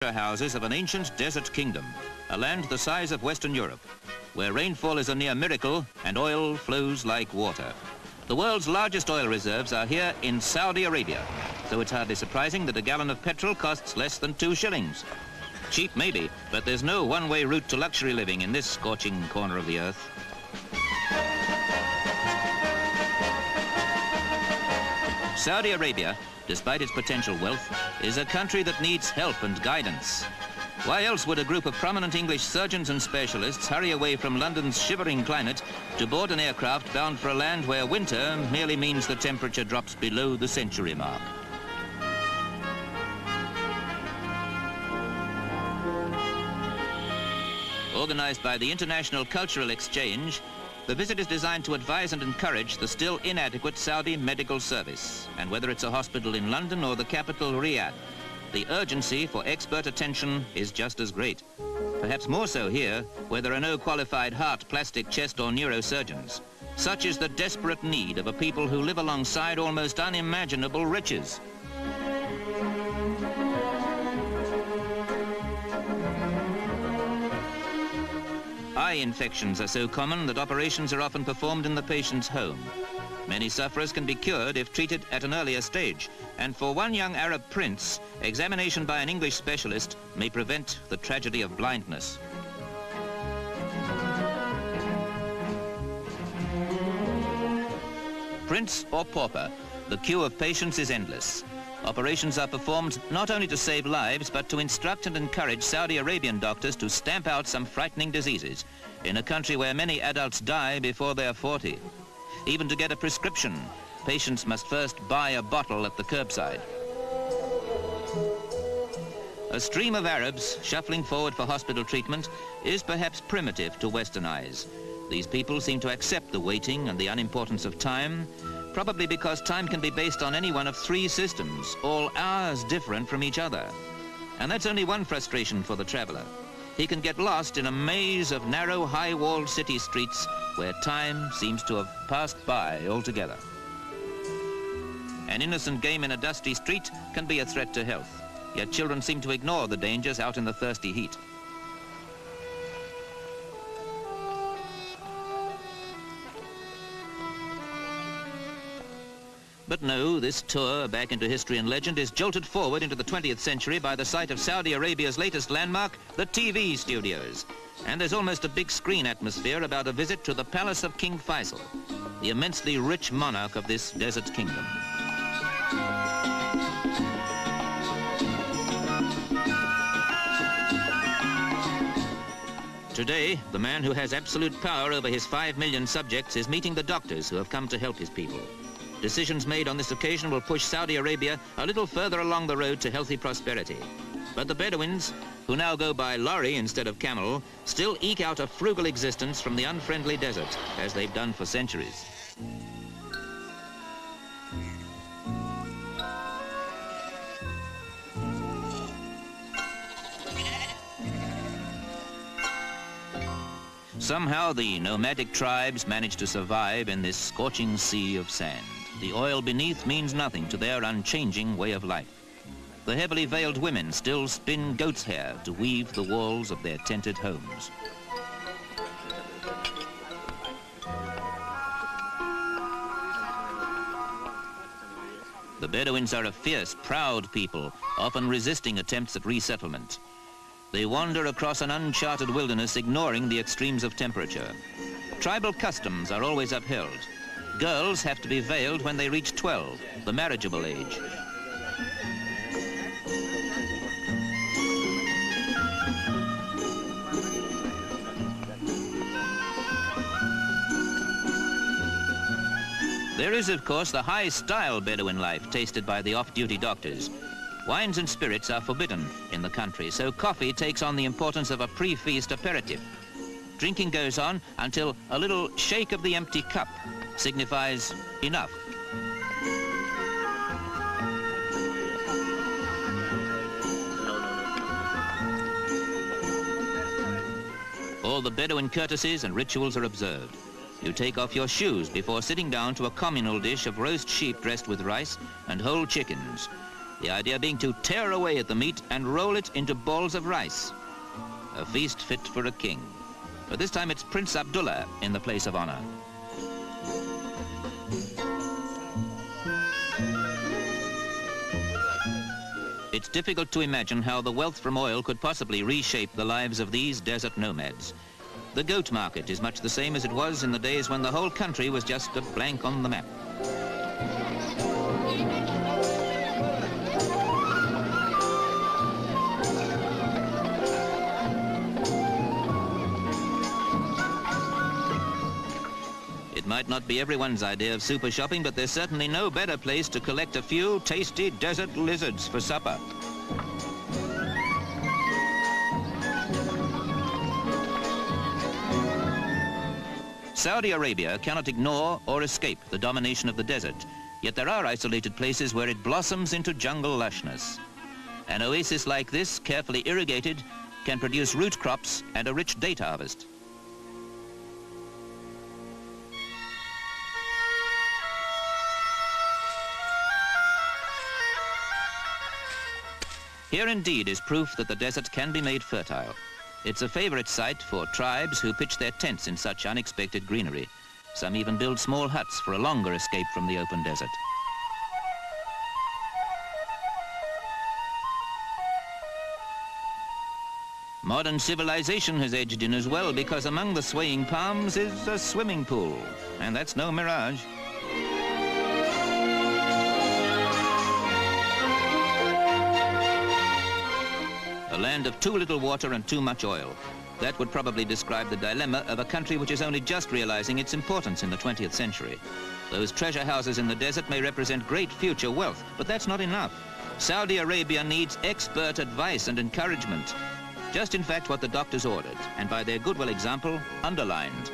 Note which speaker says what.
Speaker 1: houses of an ancient desert kingdom, a land the size of Western Europe, where rainfall is a near miracle and oil flows like water. The world's largest oil reserves are here in Saudi Arabia, so it's hardly surprising that a gallon of petrol costs less than 2 shillings. Cheap maybe, but there's no one-way route to luxury living in this scorching corner of the earth. Saudi Arabia, despite its potential wealth, is a country that needs help and guidance. Why else would a group of prominent English surgeons and specialists hurry away from London's shivering climate to board an aircraft bound for a land where winter merely means the temperature drops below the century mark? Organized by the International Cultural Exchange, the visit is designed to advise and encourage the still inadequate Saudi medical service. And whether it's a hospital in London or the capital, Riyadh, the urgency for expert attention is just as great. Perhaps more so here, where there are no qualified heart, plastic, chest or neurosurgeons. Such is the desperate need of a people who live alongside almost unimaginable riches. Eye infections are so common that operations are often performed in the patient's home. Many sufferers can be cured if treated at an earlier stage, and for one young Arab prince, examination by an English specialist may prevent the tragedy of blindness. Prince or pauper, the queue of patients is endless. Operations are performed not only to save lives, but to instruct and encourage Saudi Arabian doctors to stamp out some frightening diseases in a country where many adults die before they're 40. Even to get a prescription, patients must first buy a bottle at the curbside. A stream of Arabs shuffling forward for hospital treatment is perhaps primitive to Western eyes. These people seem to accept the waiting and the unimportance of time, probably because time can be based on any one of 3 systems, all hours different from each other. And that's only one frustration for the traveler. He can get lost in a maze of narrow, high-walled city streets where time seems to have passed by altogether. An innocent game in a dusty street can be a threat to health, yet children seem to ignore the dangers out in the thirsty heat. But no, this tour back into history and legend is jolted forward into the 20th century by the sight of Saudi Arabia's latest landmark, the TV studios. And there's almost a big screen atmosphere about a visit to the palace of King Faisal, the immensely rich monarch of this desert kingdom. Today, the man who has absolute power over his 5 million subjects is meeting the doctors who have come to help his people. Decisions made on this occasion will push Saudi Arabia a little further along the road to healthy prosperity. But the Bedouins, who now go by lorry instead of camel, still eke out a frugal existence from the unfriendly desert, as they've done for centuries. Somehow the nomadic tribes manage to survive in this scorching sea of sand. The oil beneath means nothing to their unchanging way of life. The heavily veiled women still spin goat's hair to weave the walls of their tented homes. The Bedouins are a fierce, proud people, often resisting attempts at resettlement. They wander across an uncharted wilderness, ignoring the extremes of temperature. Tribal customs are always upheld. Girls have to be veiled when they reach 12, the marriageable age. There is, of course, the high-style Bedouin life tasted by the off-duty doctors. Wines and spirits are forbidden in the country, so coffee takes on the importance of a pre-feast aperitif. Drinking goes on until a little shake of the empty cup signifies enough. All the Bedouin courtesies and rituals are observed. You take off your shoes before sitting down to a communal dish of roast sheep dressed with rice and whole chickens. The idea being to tear away at the meat and roll it into balls of rice. A feast fit for a king. But this time it's Prince Abdullah in the place of honor. It's difficult to imagine how the wealth from oil could possibly reshape the lives of these desert nomads. The goat market is much the same as it was in the days when the whole country was just a blank on the map. It might not be everyone's idea of super shopping, but there's certainly no better place to collect a few tasty desert lizards for supper. Saudi Arabia cannot ignore or escape the domination of the desert, yet there are isolated places where it blossoms into jungle lushness. An oasis like this, carefully irrigated, can produce root crops and a rich date harvest. Here indeed is proof that the desert can be made fertile. It's a favorite site for tribes who pitch their tents in such unexpected greenery. Some even build small huts for a longer escape from the open desert. Modern civilization has edged in as well, because among the swaying palms is a swimming pool, and that's no mirage. A land of too little water and too much oil. That would probably describe the dilemma of a country which is only just realizing its importance in the 20th century. Those treasure houses in the desert may represent great future wealth, but that's not enough. Saudi Arabia needs expert advice and encouragement. Just in fact what the doctors ordered, and by their goodwill example, underlined.